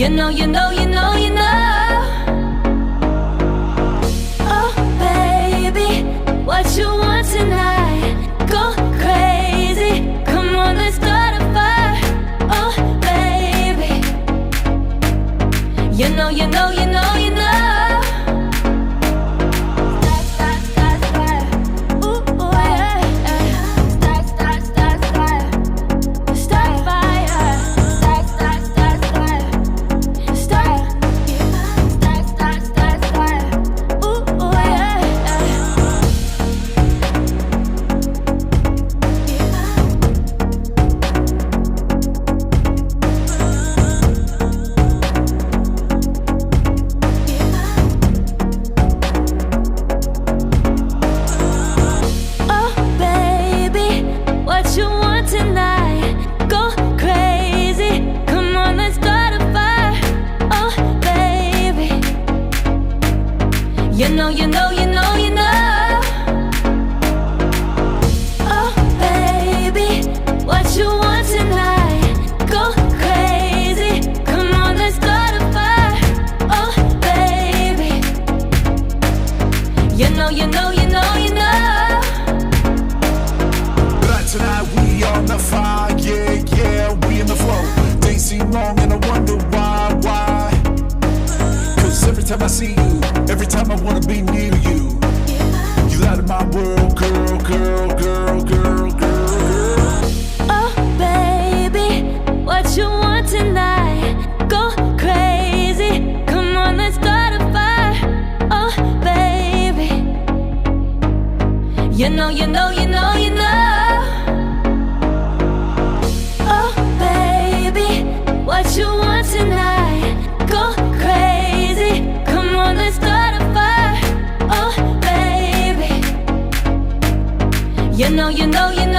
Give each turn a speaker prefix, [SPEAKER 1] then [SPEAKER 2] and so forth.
[SPEAKER 1] You know, you know, you know, you know. Oh, baby, what you want tonight? Go crazy, come on, let's start a fire. Oh, baby, you know, you know, you know, you know. You know, you know, you know, you know. Oh, baby, what you want tonight? Go crazy, come on, let's start a fire. Oh, baby, you know, you know, you know, you know.
[SPEAKER 2] But tonight we on the fire, yeah, yeah, we in the flow. Days seem long and I wonder why. Cause every time I see you, every time I wanna be near you, you light up my world, girl, girl, girl, girl, girl.
[SPEAKER 1] Oh, baby, what you want tonight? Go crazy, come on, let's start a fire. Oh, baby, you know, you know, you know, you know. Oh, baby, what you want tonight? Go crazy, come on, let's start a fire. Oh, baby, you know, you know, you know.